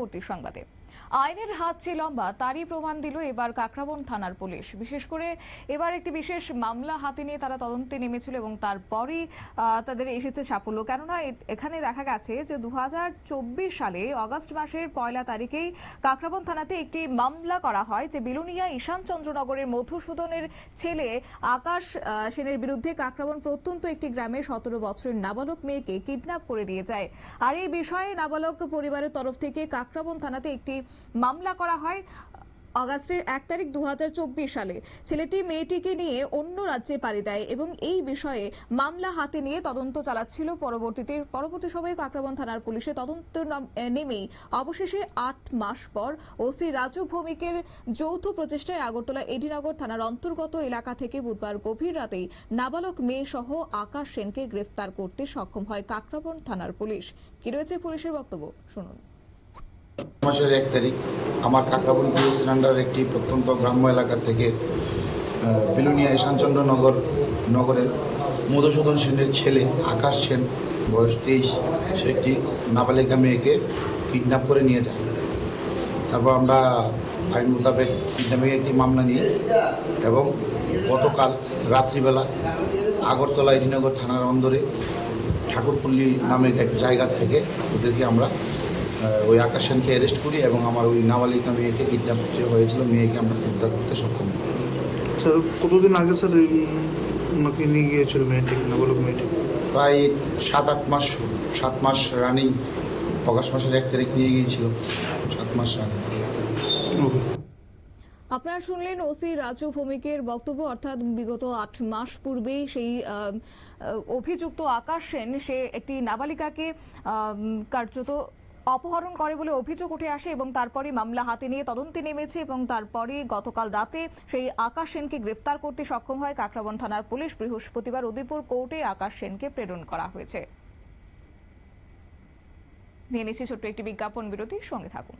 পরবর্তী সংবাদে। আইনের হাত যে লম্বা তারই প্রমাণ দিল এবার কাকরাবন থানার পুলিশ। বিশেষ করে এবার একটি বিশেষ মামলা হাতে নিয়ে তারা তদন্তে নেমেছিল এবং তারপরই তাদের এসেছে সাফল্য। কেননা এখানে দেখা গেছে যে 2024 সালে অগস্ট মাসের 1 তারিখেই কাকরাবন থানাতে একটি মামলা করা হয় যে বিলোনিয়া ঈশানচন্দ্রনগরের মধুসূদনের ছেলে আকাশ সেনের বিরুদ্ধে কাকরাবন প্রত্যন্ত একটি গ্রামে 17 বছরের নাবালক মেয়েকে কিডন্যাপ করে নিয়ে যায়। আর এই বিষয়ে নাবালক পরিবারের তরফ থেকে কাকরাবন থানাতে একটি মামলা করা হয় আগস্টের 1 তারিখ 2024 সালে। ছেলেটি মেয়েটিকে নিয়ে অন্য রাজ্যে পাড়ি দেয় এবং এই বিষয়ে মামলা হাতে নিয়ে তদন্ত চালাচ্ছিল। পরবর্তী সময়ে কাকরাবন থানার পুলিশে তদন্ত নেমেই অবশেষে 8 মাস পর ওসি রাজু ভৌমিকের যৌথ প্রচেষ্টায় আগরতলা এডিনগর থানার অন্তর্গত এলাকা থেকে বুধবার গভীর রাতেই নাবালক মেয়ে সহ আকাশ সেনকে গ্রেফতার করতে সক্ষম হয় কাকরাবন থানার পুলিশ। কি রয়েছে পুলিশের বক্তব্য শুনুন। মাসের 1 তারিখ আমার কাকরাবন পুলিশের আন্ডার একটি প্রত্যন্ত গ্রাম্য এলাকা থেকে বিলোনিয়া ঈশানচন্দ্রনগরের মধুসূদন সেনের ছেলে আকাশ সেন বয়স 23 সে একটি নাবালিকা মেয়েকে কিডন্যাপ করে নিয়ে যায়। তারপর আমরা আইন মোতাবেক কিডন্যাপিংয়ের একটি মামলা নিয়ে এবং গতকাল রাত্রিবেলা আগরতলা এডিনগর থানার অন্দরে ঠাকুরপল্লী নামের এক জায়গা থেকে ওদেরকে আমরা ওই আকাশ সেনকে অ্যারেস্ট করি এবং আমার ওই নাবালিকা মেয়েকে কিডন্যাপ হয়েছিল মেয়েকে আমরা উদ্ধার করতে সক্ষম হই। স্যার কতদিন আগে স্যার ওনাকে নিয়ে গিয়েছিল মেয়েটিকে, নাবালক মেয়েটি? প্রায় 7 মাস রানিং। অগস্ট মাসের 1 তারিখ নিয়ে গিয়েছিল, 7 মাস রানিং। আপনারা শুনলেন ওসি রাজু ভৌমিকের বক্তব্য। অর্থাৎ বিগত 8 মাস পূর্বেই সেই অভিযুক্ত আকাশ সেন সে একটি নাবালিকাকে কার্যত অপহরণ করে বলে অভিযোগ উঠে আসে এবং তারপরে মামলা হাতে নিয়ে তদন্তে নেমেছে এবং তারপরে গতকাল রাতে সেই আকাশ সেনকে গ্রেফতার করতে সক্ষম হয় কাকরাবন থানার পুলিশ। বৃহস্পতিবার উদয়পুর কোর্টে আকাশ সেনকে প্রেরণ করা হয়েছে। নিয়ে নিচ্ছি ছোট্ট একটি বিজ্ঞাপন বিরতির সঙ্গে থাকুন।